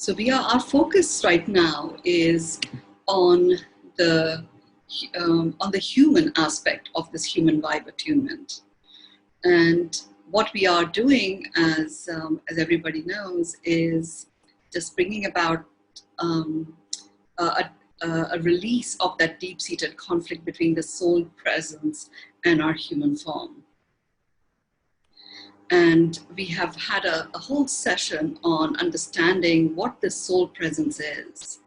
Our focus right now is on the human aspect of this human vibe attunement. And what we are doing, as everybody knows, is just bringing about a release of that deep-seated conflict between the soul presence and our human form. And we have had a whole session on understanding what the soul presence is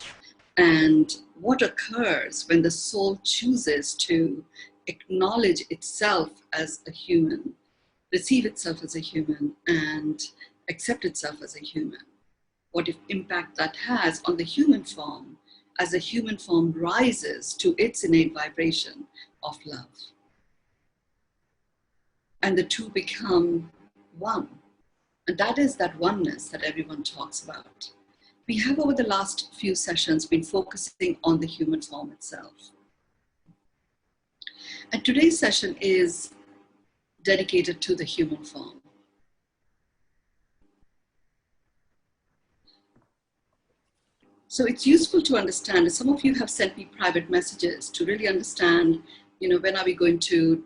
and what occurs when the soul chooses to acknowledge itself as a human, receive itself as a human, and accept itself as a human. What impact that has on the human form as the human form rises to its innate vibration of love. And the two become one. And that is that oneness that everyone talks about. We have over the last few sessions been focusing on the human form itself. And today's session is dedicated to the human form. So it's useful to understand, and some of you have sent me private messages to really understand, when are we going to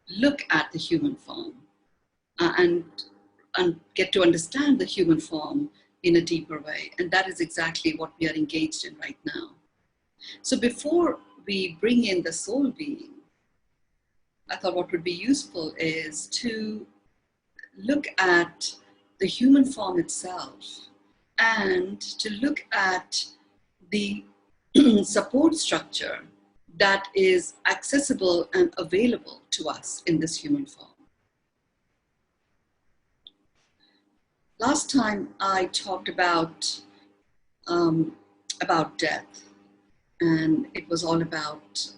look at the human form and get to understand the human form in a deeper way. And that is exactly what we are engaged in right now. So before we bring in the soul being, I thought what would be useful is to look at the human form itself and to look at the support structure that is accessible and available to us in this human form. Last time I talked about death, and it was all about,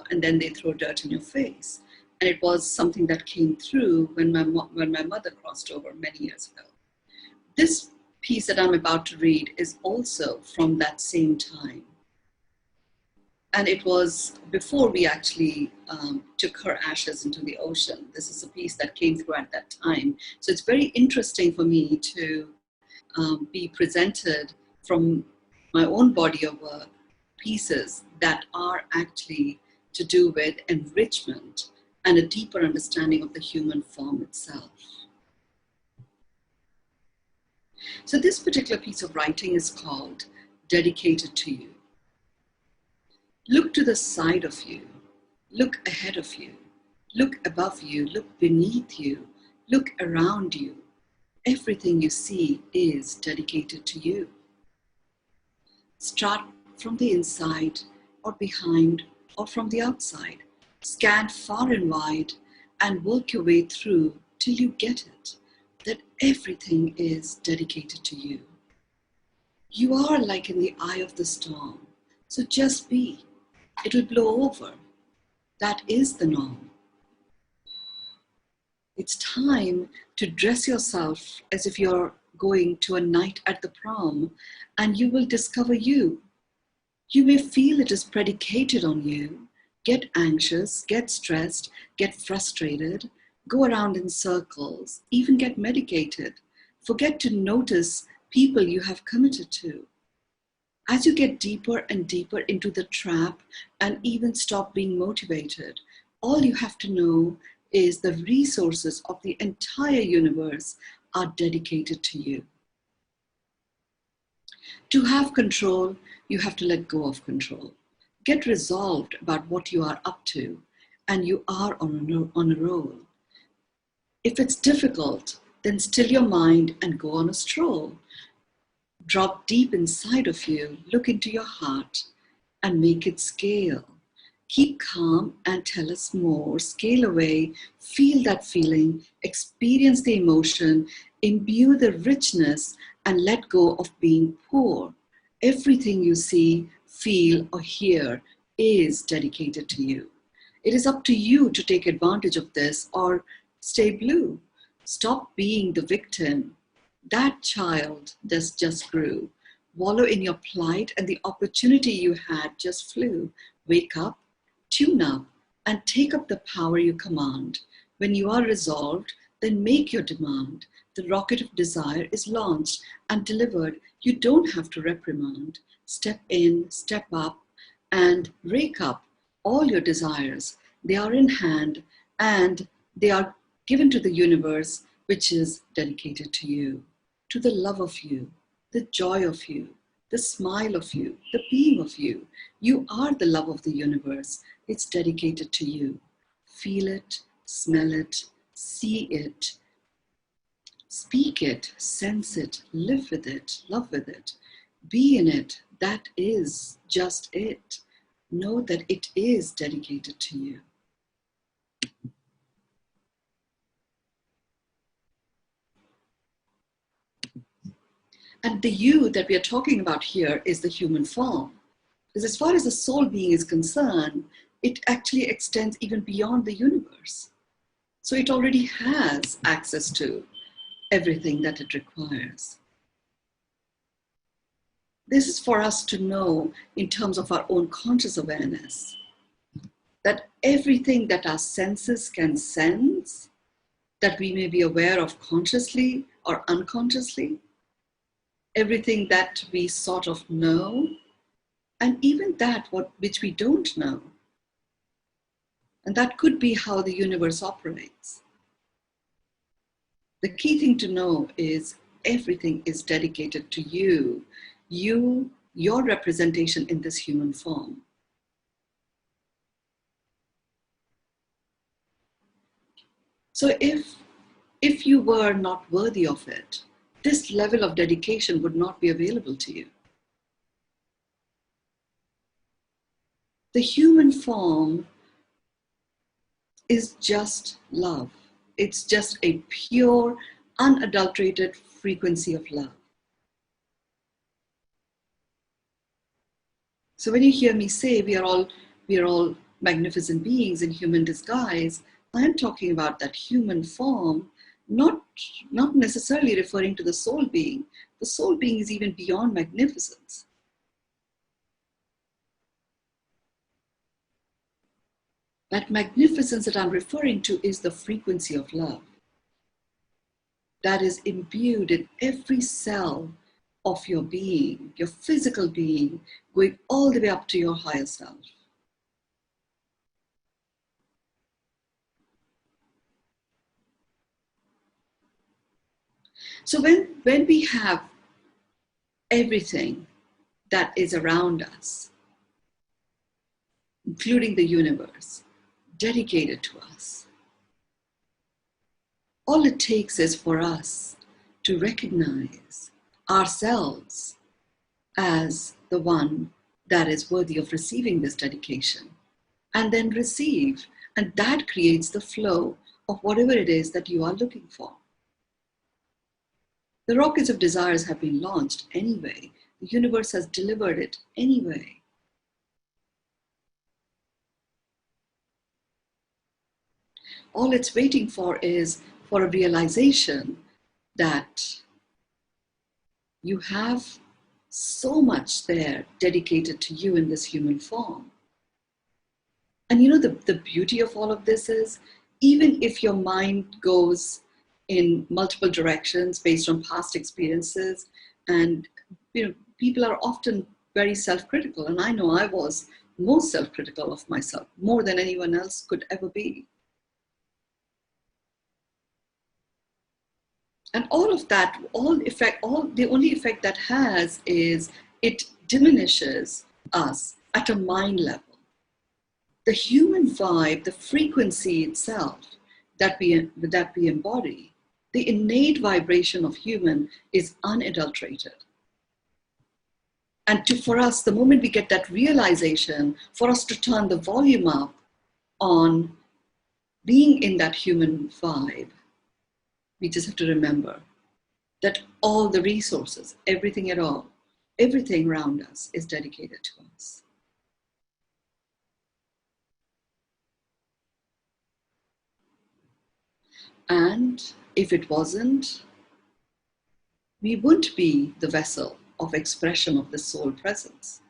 and then they throw dirt in your face. And it was something that came through when my mother crossed over many years ago. This piece that I'm about to read is also from that same time. And it was before we actually took her ashes into the ocean. This is a piece that came through at that time. So it's very interesting for me to be presented from my own body of work, pieces that are actually to do with enrichment and a deeper understanding of the human form itself. So this particular piece of writing is called Dedicated to You. Look to the side of you, look ahead of you, look above you, look beneath you, look around you. Everything you see is dedicated to you. Start from the inside or behind or from the outside. Scan far and wide and work your way through till you get it, that everything is dedicated to you. You are like in the eye of the storm, so just be. It will blow over. That is the norm. It's time to dress yourself as if you're going to a night at the prom, and you will discover you. You may feel it is predicated on you. Get anxious, get stressed, get frustrated, go around in circles, even get medicated. Forget to notice people you have committed to. As you get deeper and deeper into the trap and even stop being motivated, all you have to know is the resources of the entire universe are dedicated to you. To have control, you have to let go of control. Get resolved about what you are up to, and you are on a roll. If it's difficult, then still your mind and go on a stroll. Drop deep inside of you, look into your heart, and make it scale. Keep calm and tell us more. Scale away, feel that feeling, experience the emotion, imbue the richness, and let go of being poor. Everything you see, feel, or hear is dedicated to you. It is up to you to take advantage of this or stay blue. Stop being the victim. That child just grew. Wallow in your plight and the opportunity you had just flew. Wake up, tune up, and take up the power you command. When you are resolved, then make your demand. The rocket of desire is launched and delivered. You don't have to reprimand. Step in, step up, and rake up all your desires. They are in hand and they are given to the universe, which is dedicated to you, to the love of you, the joy of you, the smile of you, the being of you. You are the love of the universe. It's dedicated to you. Feel it, smell it, see it, speak it, sense it, live with it, love with it, be in it. That is just it. Know that it is dedicated to you. And the you that we are talking about here is the human form. Because as far as the soul being is concerned, it actually extends even beyond the universe. So it already has access to everything that it requires. This is for us to know in terms of our own conscious awareness, that everything that our senses can sense, that we may be aware of consciously or unconsciously, everything that we sort of know, and even that which we don't know. And that could be how the universe operates. The key thing to know is everything is dedicated to you, your representation in this human form. So if you were not worthy of it, this level of dedication would not be available to you. The human form is just love. It's just a pure, unadulterated frequency of love. So when you hear me say we are all magnificent beings in human disguise, I am talking about that human form, not necessarily referring to the soul being. The soul being is even beyond magnificence. That magnificence that I'm referring to is the frequency of love that is imbued in every cell of your being, your physical being, going all the way up to your higher self. So when we have everything that is around us, including the universe, dedicated to us, all it takes is for us to recognize ourselves as the one that is worthy of receiving this dedication, and then receive. And that creates the flow of whatever it is that you are looking for. The rockets of desires have been launched anyway. The universe has delivered it anyway. All it's waiting for is for a realization that you have so much there dedicated to you in this human form. And you know, the beauty of all of this is, even if your mind goes in multiple directions based on past experiences, and you know, people are often very self-critical, and I know I was most self-critical of myself, more than anyone else could ever be. And all of that, the only effect that has is it diminishes us at a mind level. The human vibe, the frequency itself that we embody, the innate vibration of human is unadulterated. And for us, the moment we get that realization, for us to turn the volume up on being in that human vibe, we just have to remember that all the resources, everything at all, everything around us is dedicated to us. And if it wasn't, we wouldn't be the vessel of expression of the soul presence.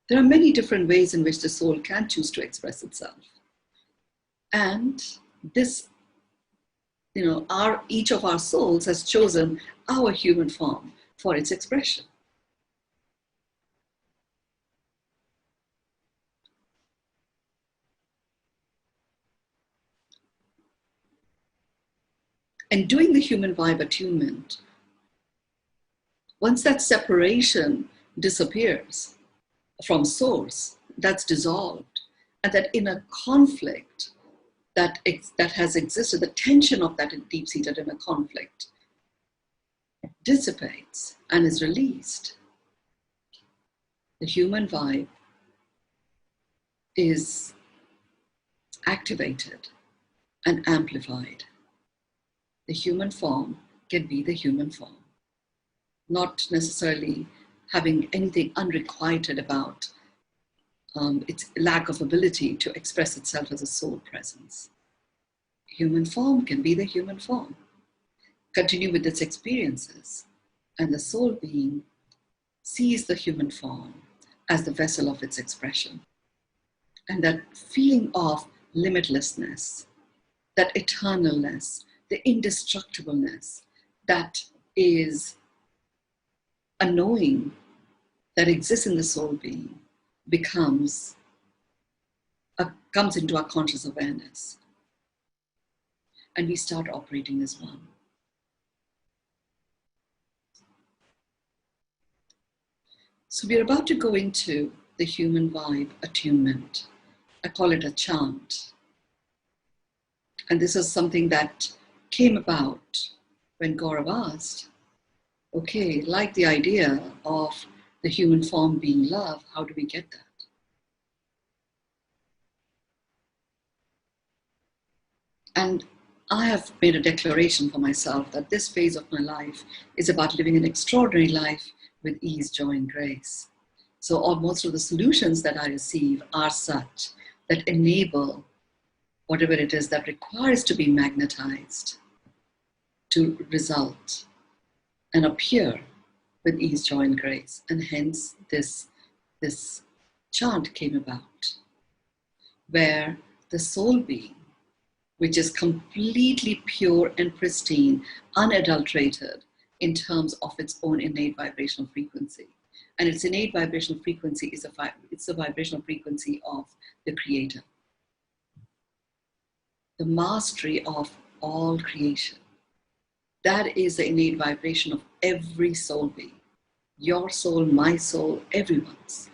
There are many different ways in which the soul can choose to express itself. And this each of our souls has chosen our human form for its expression. And doing the human vibe attunement, once that separation disappears from source, that's dissolved, and that inner conflict that has existed, the tension of that deep-seated inner conflict dissipates and is released. The human vibe is activated and amplified. The human form can be the human form, not necessarily having anything unrequited about its lack of ability to express itself as a soul presence. Human form can be the human form, continue with its experiences, and the soul being sees the human form as the vessel of its expression. And that feeling of limitlessness, that eternalness, the indestructibleness, that is a knowing that exists in the soul being comes into our conscious awareness. And we start operating as one. So we're about to go into the human vibe attunement. I call it a chant. And this is something that came about when Gaurav asked, okay, like the idea of the human form being love, how do we get that? And I have made a declaration for myself that this phase of my life is about living an extraordinary life with ease, joy, and grace. So most of the solutions that I receive are such that enable whatever it is that requires to be magnetized to result and appear with ease, joy, and grace. And hence this chant came about, where the soul being, which is completely pure and pristine, unadulterated in terms of its own innate vibrational frequency. And its innate vibrational frequency is the vibrational frequency of the Creator. The mastery of all creation. That is the innate vibration of every soul being. Your soul, my soul, everyone's.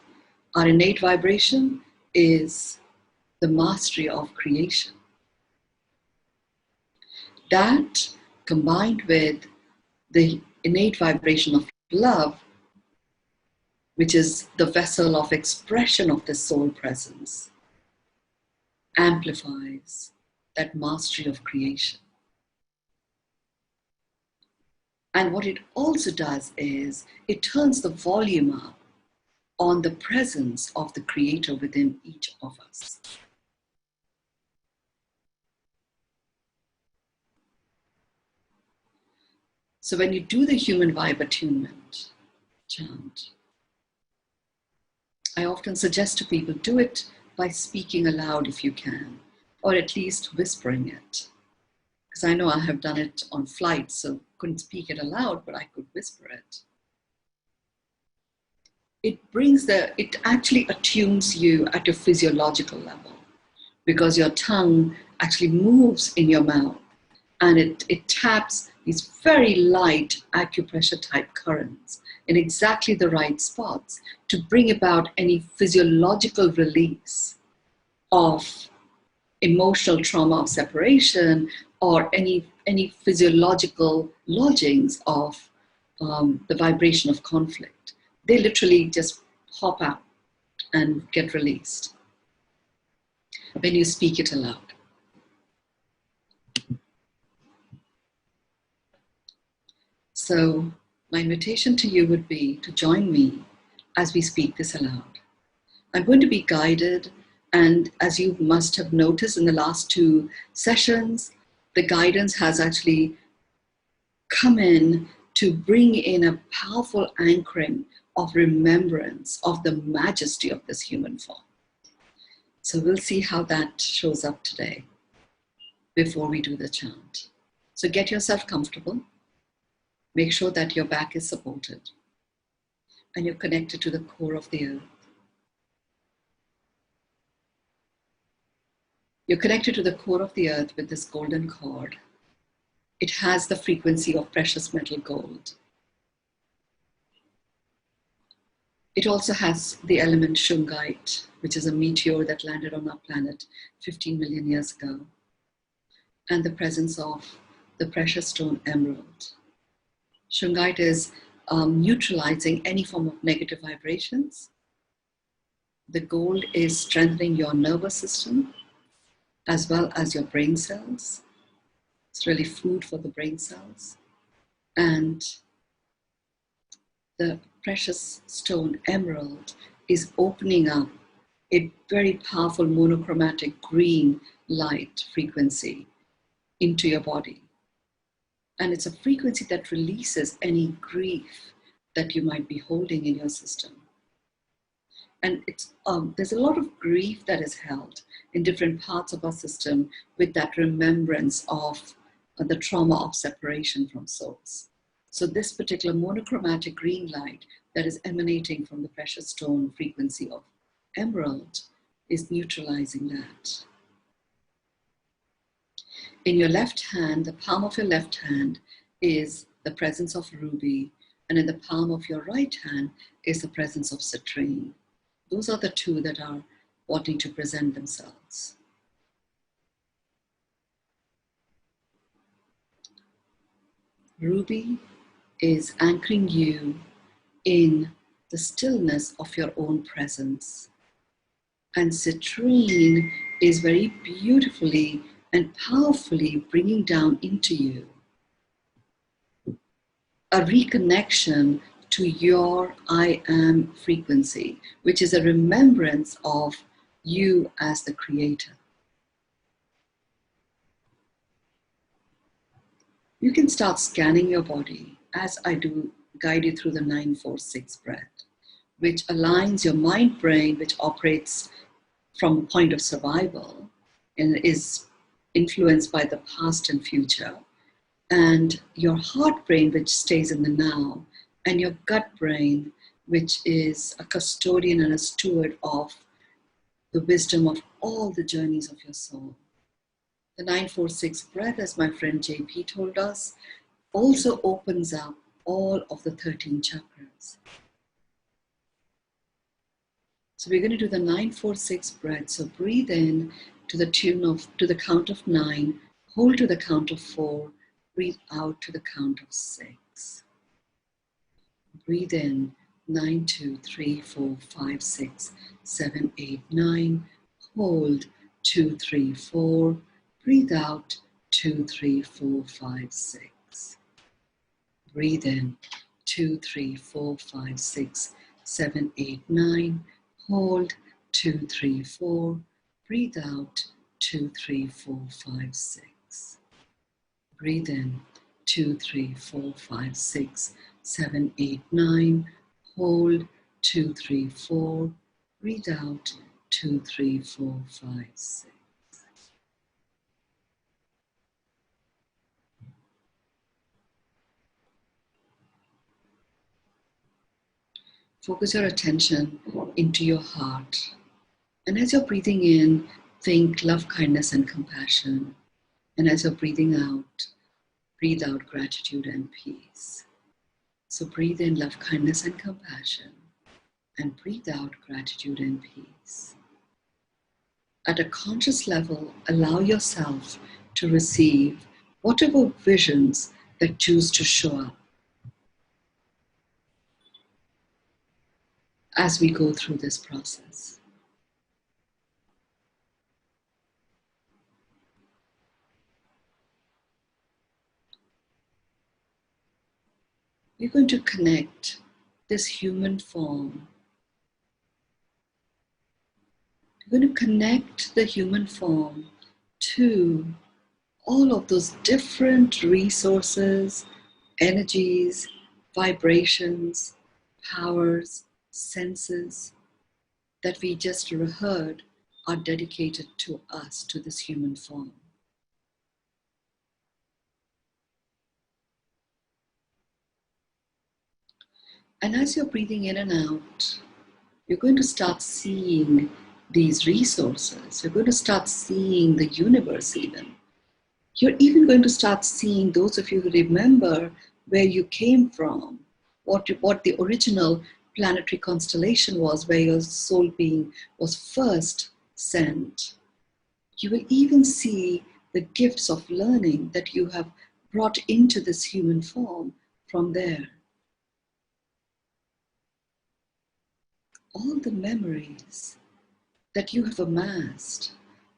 Our innate vibration is the mastery of creation. That, combined with the innate vibration of love, which is the vessel of expression of the soul presence, amplifies that mastery of creation. And what it also does is it turns the volume up on the presence of the Creator within each of us. So when you do the human vibe attunement chant, I often suggest to people, do it by speaking aloud if you can, or at least whispering it. Because I know I have done it on flights, so couldn't speak it aloud, but I could whisper it. It actually attunes you at a physiological level, because your tongue actually moves in your mouth, and it taps these very light acupressure type currents in exactly the right spots to bring about any physiological release of emotional trauma of separation, or any physiological lodgings of the vibration of conflict. They literally just hop out and get released when you speak it aloud. So my invitation to you would be to join me as we speak this aloud. I'm going to be guided, and as you must have noticed in the last 2 sessions, the guidance has actually come in to bring in a powerful anchoring of remembrance of the majesty of this human form. So we'll see how that shows up today before we do the chant. So get yourself comfortable. Make sure that your back is supported and you're connected to the core of the earth. You're connected to the core of the earth with this golden cord. It has the frequency of precious metal gold. It also has the element shungite, which is a meteor that landed on our planet 15 million years ago, and the presence of the precious stone emerald. Shungite is neutralizing any form of negative vibrations. The gold is strengthening your nervous system as well as your brain cells. It's really food for the brain cells. And the precious stone emerald is opening up a very powerful monochromatic green light frequency into your body. And it's a frequency that releases any grief that you might be holding in your system. And there's a lot of grief that is held in different parts of our system with that remembrance of the trauma of separation from source. So this particular monochromatic green light that is emanating from the precious stone frequency of emerald is neutralizing that. In your left hand, the palm of your left hand is the presence of ruby, and in the palm of your right hand is the presence of citrine. Those are the two that are wanting to present themselves. Ruby is anchoring you in the stillness of your own presence. And citrine is very beautifully and powerfully bringing down into you a reconnection to your I am frequency, which is a remembrance of you as the creator. You can start scanning your body as I do guide you through the 946 breath, which aligns your mind brain, which operates from a point of survival and is influenced by the past and future, and your heart brain, which stays in the now, and your gut brain, which is a custodian and a steward of the wisdom of all the journeys of your soul. The 946 breath, as my friend JP told us, also opens up all of the 13 chakras. So we're going to do the 946 breath. So breathe in to the count of 9, hold to the count of 4, breathe out to the count of 6. Breathe in 9, 2, 3, 4, 5, 6, 7, 8, 9. Hold 2, 3, 4. Breathe out 2, 3, 4, 5, 6. Breathe in 2, 3, 4, 5, 6, 7, 8, 9. Hold 2, 3, 4. Breathe out 2, 3, 4, 5, 6. Breathe in 2, 3, 4, 5, 6, 7, 8, 9. Hold 2, 3, 4. Breathe out 2, 3, 4, 5, 6. Focus your attention into your heart. And as you're breathing in, think love, kindness, and compassion. And as you're breathing out, breathe out gratitude and peace. So breathe in love, kindness, and compassion. And breathe out gratitude and peace. At a conscious level, allow yourself to receive whatever visions that choose to show up as we go through this process. We're going to connect this human form. We're going to connect the human form to all of those different resources, energies, vibrations, powers, senses that we just heard are dedicated to us, to this human form. And as you're breathing in and out, you're going to start seeing these resources. You're going to start seeing the universe even. You're even going to start seeing those of you who remember where you came from, what the original planetary constellation was, where your soul being was first sent. You will even see the gifts of learning that you have brought into this human form from there. All the memories that you have amassed,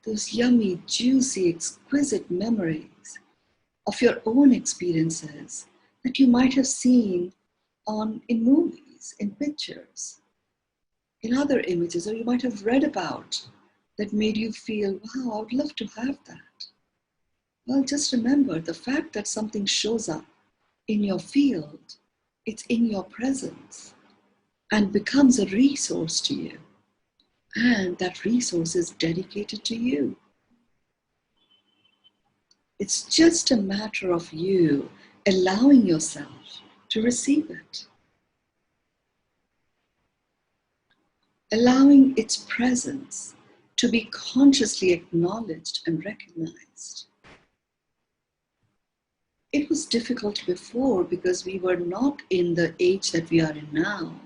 those yummy, juicy, exquisite memories of your own experiences that you might have seen in movies, in pictures, in other images, or you might have read about that made you feel, wow, I would love to have that. Well, just remember the fact that something shows up in your field, it's in your presence and becomes a resource to you. And that resource is dedicated to you. It's just a matter of you allowing yourself to receive it. Allowing its presence to be consciously acknowledged and recognized. It was difficult before because we were not in the age that we are in now,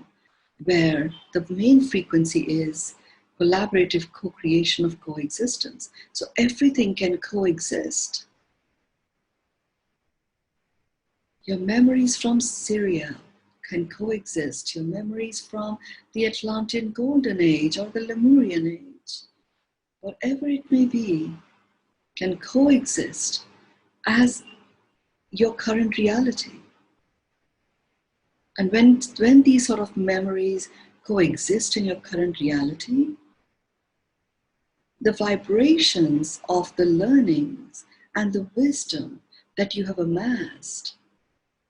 where the main frequency is collaborative co-creation of coexistence. So everything can coexist. Your memories from Syria can coexist. Your memories from the Atlantean Golden Age or the Lemurian Age, whatever it may be, can coexist as your current reality. And when these sort of memories coexist in your current reality, the vibrations of the learnings and the wisdom that you have amassed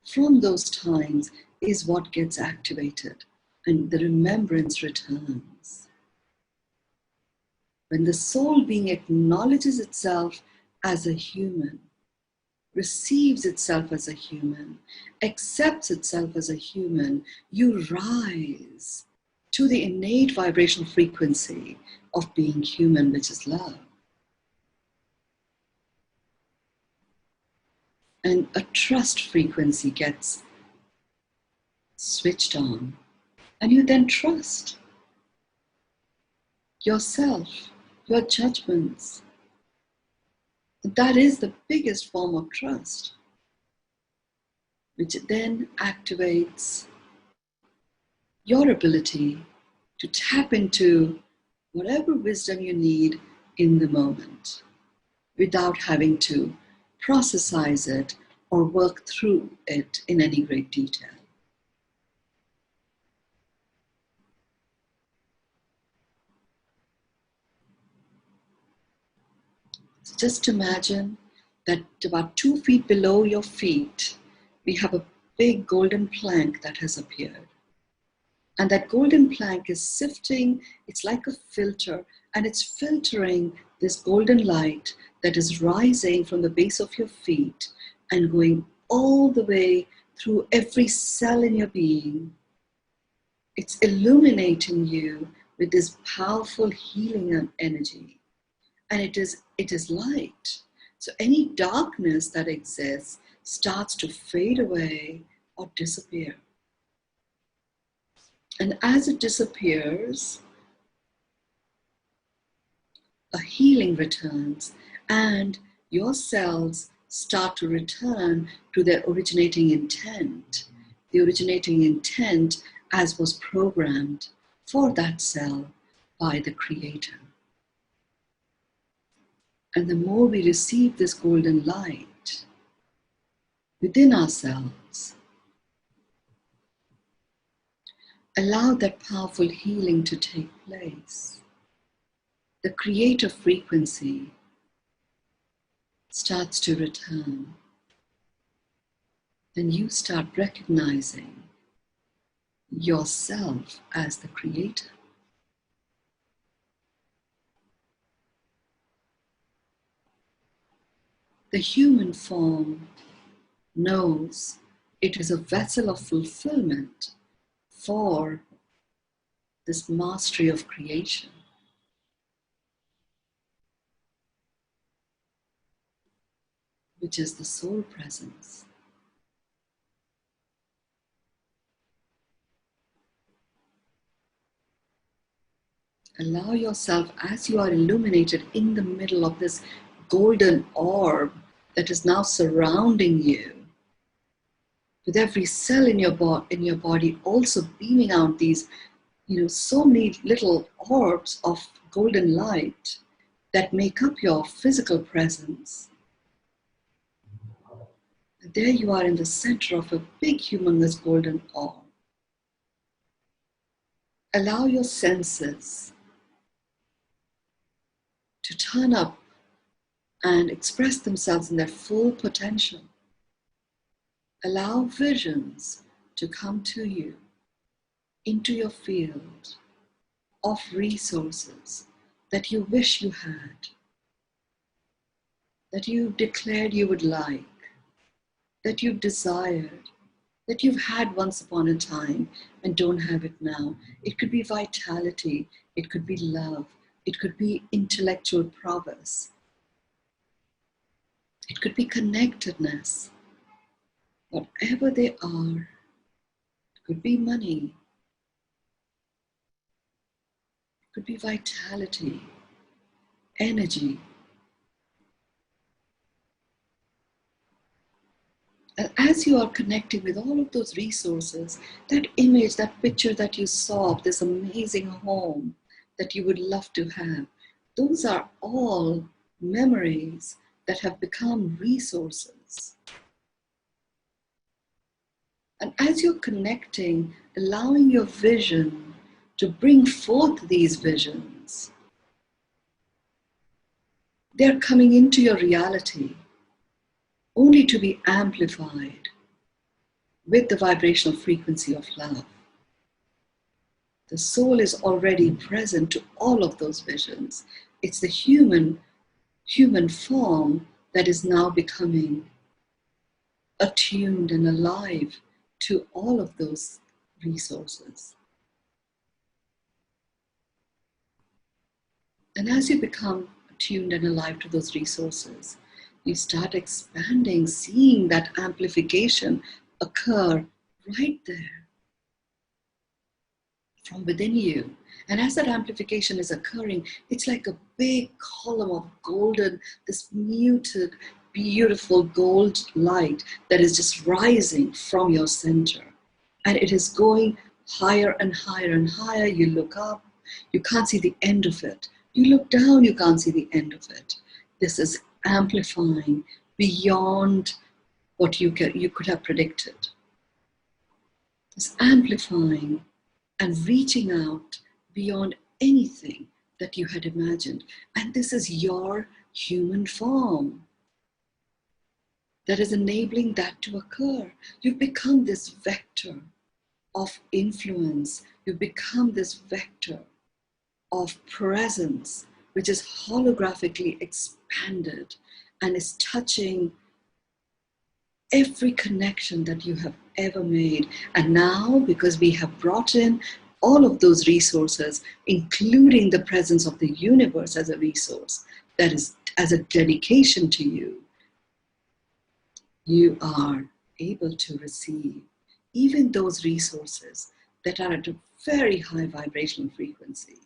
from those times is what gets activated and the remembrance returns. When the soul being acknowledges itself as a human, receives itself as a human, accepts itself as a human, you rise to the innate vibrational frequency of being human, which is love. And a trust frequency gets switched on, and you then trust yourself, your judgments. That is the biggest form of trust, which then activates your ability to tap into whatever wisdom you need in the moment without having to processize it or work through it in any great detail. So just imagine that about 2 feet below your feet, we have a big golden plank that has appeared. And that golden plank is sifting, it's like a filter, and it's filtering this golden light that is rising from the base of your feet and going all the way through every cell in your being. It's illuminating you with this powerful healing energy. And it is light. So any darkness that exists starts to fade away or disappear. And as it disappears, a healing returns and your cells start to return to their originating intent. The originating intent as was programmed for that cell by the Creator. And the more we receive this golden light within ourselves, allow that powerful healing to take place. The creative frequency starts to return. Then you start recognizing yourself as the creator. The human form knows it is a vessel of fulfillment for this mastery of creation. Which is the soul presence. Allow yourself, as you are illuminated in the middle of this golden orb that is now surrounding you, with every cell in your body also beaming out these, so many little orbs of golden light that make up your physical presence. And there you are in the center of a big, humongous golden orb. Allow your senses to turn up and express themselves in their full potential. Allow visions to come to you, into your field of resources that you wish you had, that you declared you would like, that you desired, that you've had once upon a time and don't have it now. It could be vitality, it could be love, it could be intellectual prowess, it could be connectedness. Whatever they are, it could be money, it could be vitality, energy. And as you are connecting with all of those resources, that image, that picture that you saw of this amazing home that you would love to have, those are all memories that have become resources. And as you're connecting, allowing your vision to bring forth these visions, they're coming into your reality only to be amplified with the vibrational frequency of love. The soul is already present to all of those visions. It's the human form that is now becoming attuned and alive to all of those resources. And as you become attuned and alive to those resources, you start expanding, seeing that amplification occur right there from within you. And as that amplification is occurring, it's like a big column of golden, this muted, beautiful gold light that is just rising from your center. And it is going higher and higher and higher. You look up, you can't see the end of it. You look down, you can't see the end of it. This is amplifying beyond what you could have predicted. It's amplifying and reaching out beyond anything that you had imagined. And this is your human form that is enabling that to occur. You've become this vector of influence. You've become this vector of presence, which is holographically expanded and is touching every connection that you have ever made. And now, because we have brought in all of those resources, including the presence of the universe as a resource, that is as a dedication to you, you are able to receive even those resources that are at a very high vibrational frequency.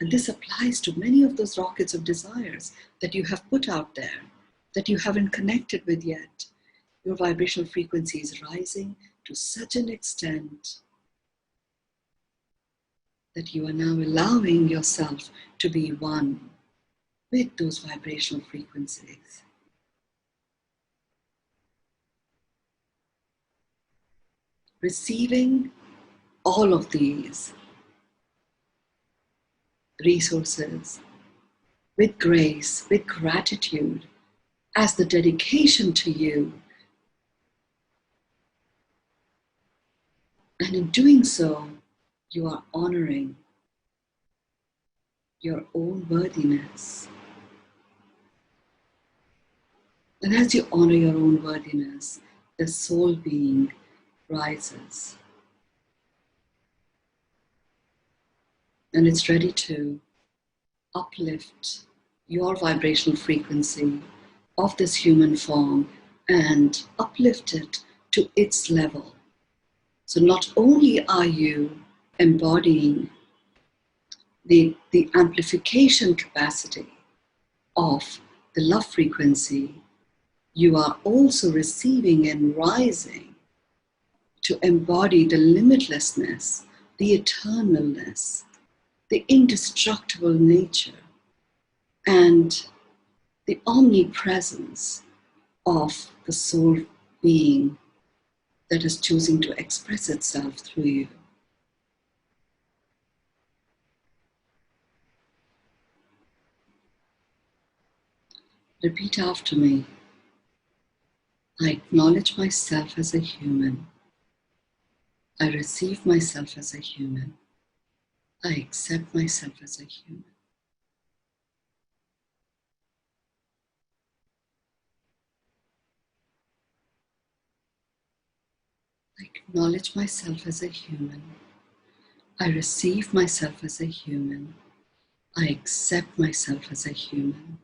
And this applies to many of those rockets of desires that you have put out there, that you haven't connected with yet. Your vibrational frequency is rising to such an extent that you are now allowing yourself to be one with those vibrational frequencies. Receiving all of these resources with grace, with gratitude, as the dedication to you. And in doing so, you are honoring your own worthiness. And as you honor your own worthiness, the soul being rises and it's ready to uplift your vibrational frequency of this human form and uplift it to its level. So not only are you embodying the amplification capacity of the love frequency, you are also receiving and rising to embody the limitlessness, the eternalness, the indestructible nature, and the omnipresence of the soul being that is choosing to express itself through you. Repeat after me. I acknowledge myself as a human. I receive myself as a human. I accept myself as a human. I acknowledge myself as a human. I receive myself as a human. I accept myself as a human.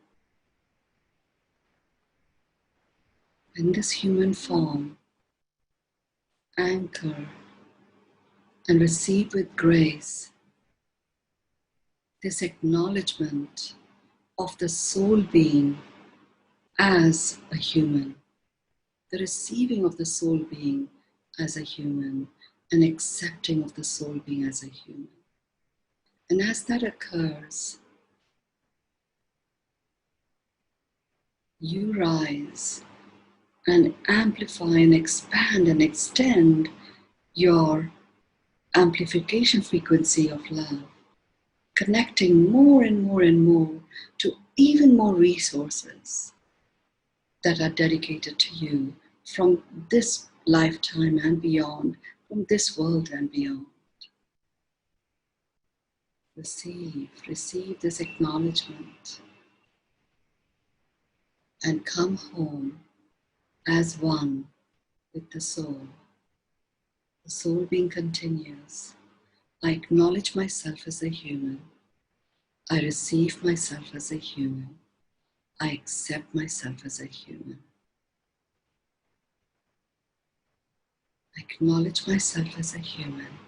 In this human form, anchor and receive with grace this acknowledgement of the soul being as a human, the receiving of the soul being as a human, and accepting of the soul being as a human. And as that occurs, you rise and amplify and expand and extend your amplification frequency of love, connecting more and more and more to even more resources that are dedicated to you from this lifetime and beyond, from this world and beyond. Receive this acknowledgement and come home as one with the soul. The soul being continues. I acknowledge myself as a human. I receive myself as a human. I accept myself as a human. I acknowledge myself as a human.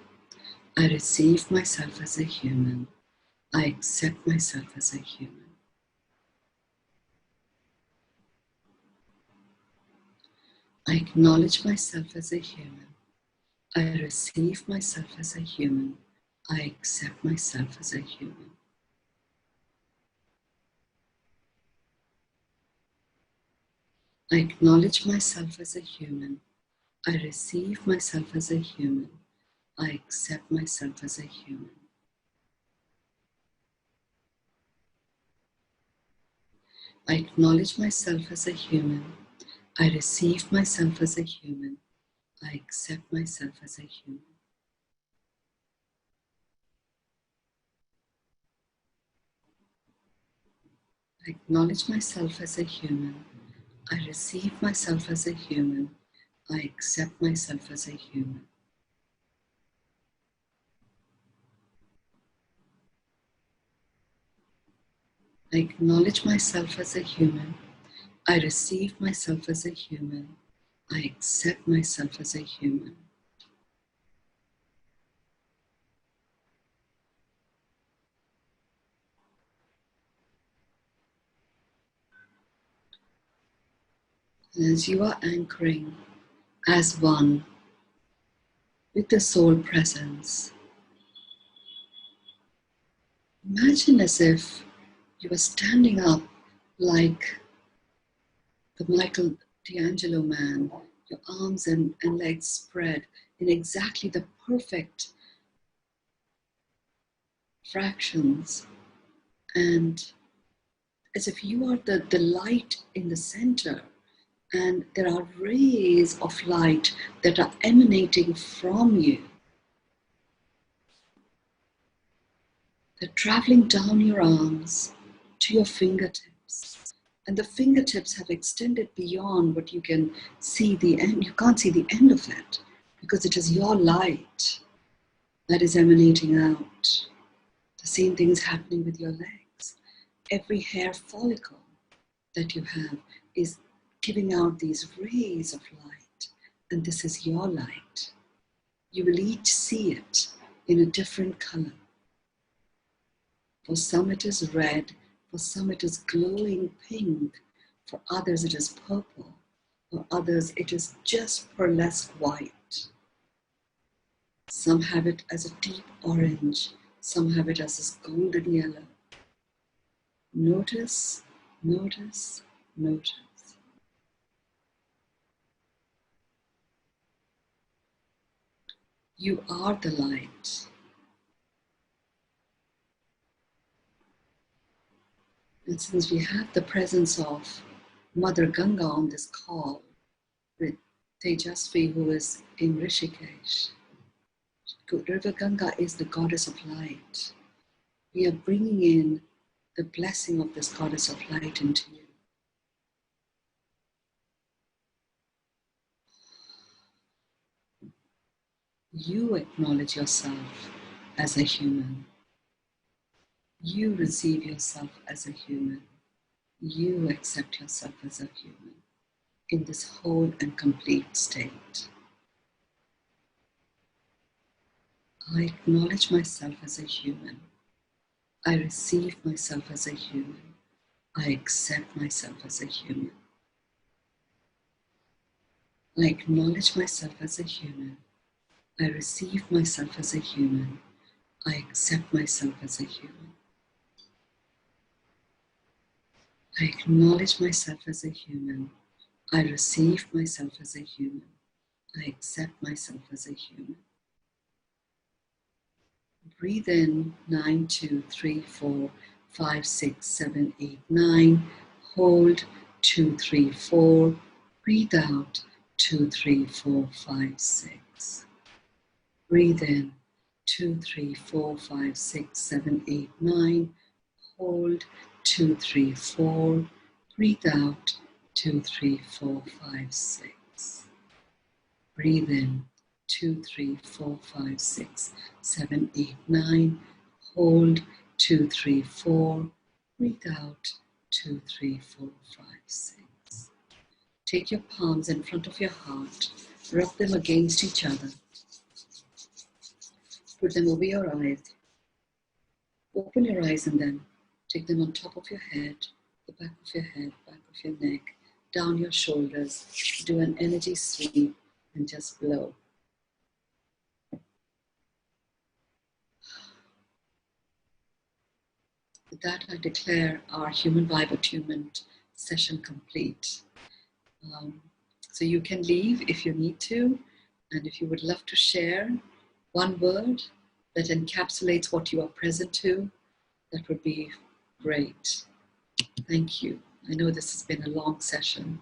I receive myself as a human. I accept myself as a human. I acknowledge myself as a human. I receive myself as a human. I accept myself as a human. I acknowledge myself as a human. I receive myself as a human. I accept myself as a human. I acknowledge myself as a human. I receive myself as a human. I accept myself as a human. I acknowledge myself as a human. I receive myself as a human. I accept myself as a human. I acknowledge myself as a human. I receive myself as a human. I accept myself as a human. And as you are anchoring as one with the soul presence, imagine as if you were standing up like the Michelangelo man, your arms and legs spread in exactly the perfect fractions, and as if you are the light in the center, and there are rays of light that are emanating from you. They're traveling down your arms to your fingertips. And the fingertips have extended beyond what you can see the end. You can't see the end of it because it is your light that is emanating out. The same thing is happening with your legs. Every hair follicle that you have is giving out these rays of light, and this is your light. You will each see it in a different color. For some it is red, for some it is glowing pink, for others it is purple, for others it is just pearlesque white. Some have it as a deep orange, some have it as this golden yellow. Notice, notice, notice. You are the light. And since we have the presence of Mother Ganga on this call with Tejasvi, who is in Rishikesh, River Ganga is the goddess of light. We are bringing in the blessing of this goddess of light into you. You acknowledge yourself as a human. You receive yourself as a human. You accept yourself as a human in this whole and complete state. I acknowledge myself as a human. I receive myself as a human. I accept myself as a human. I acknowledge myself as a human. I receive myself as a human. I accept myself as a human. I acknowledge myself as a human. I receive myself as a human. I accept myself as a human. Breathe in 9, 2, 3, 4, 5, 6, 7, 8, 9. Hold 2, 3, 4. Breathe out 2, 3, 4, 5, 6. Breathe in 2, 3, 4, 5, 6, 7, 8, 9. Hold 2, 3, 4. Breathe out 2, 3, 4, 5, 6. Breathe in 2, 3, 4, 5, 6, 7, 8, 9. Hold 2, 3, 4. Breathe out 2, 3, 4, 5, 6. Take your palms in front of your heart. Rub them against each other. Put them over your eyes. Open your eyes and then take them on top of your head, the back of your head, back of your neck, down your shoulders. Do an energy sweep and just blow. With that, I declare our human vibe attunement session complete. So you can leave if you need to, and if you would love to share one word that encapsulates what you are present to, that would be great. Thank you. I know this has been a long session.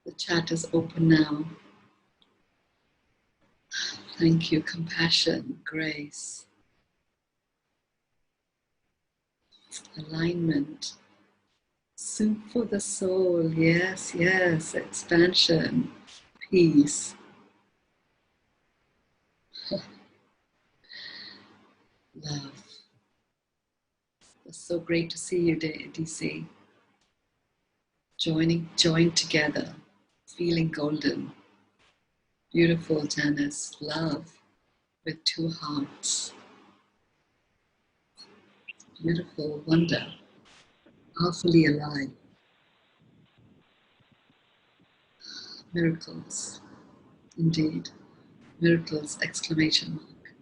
The chat is open now. Thank you. Compassion, grace, alignment, soup for the soul. Yes, yes. Expansion, peace. Love. It's so great to see you, DC. Joined together, feeling golden. Beautiful, Janice. Love with two hearts. Beautiful, wonder. Powerfully alive. Miracles. Indeed. Miracles, exclamation mark.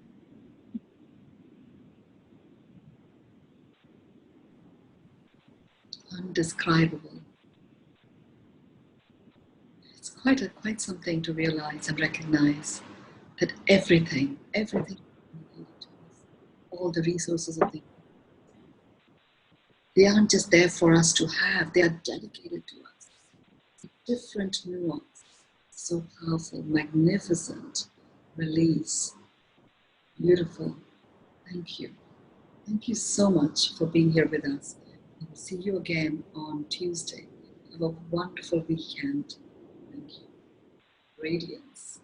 Undescribable. It's quite something to realize and recognize that everything all the resources of the they aren't just there for us to have, they are dedicated to us. Different nuance, So powerful, magnificent. Release. Beautiful. Thank you. Thank you so much for being here with us. I'll see you again on Tuesday. Have a wonderful weekend. Thank you. Radiance.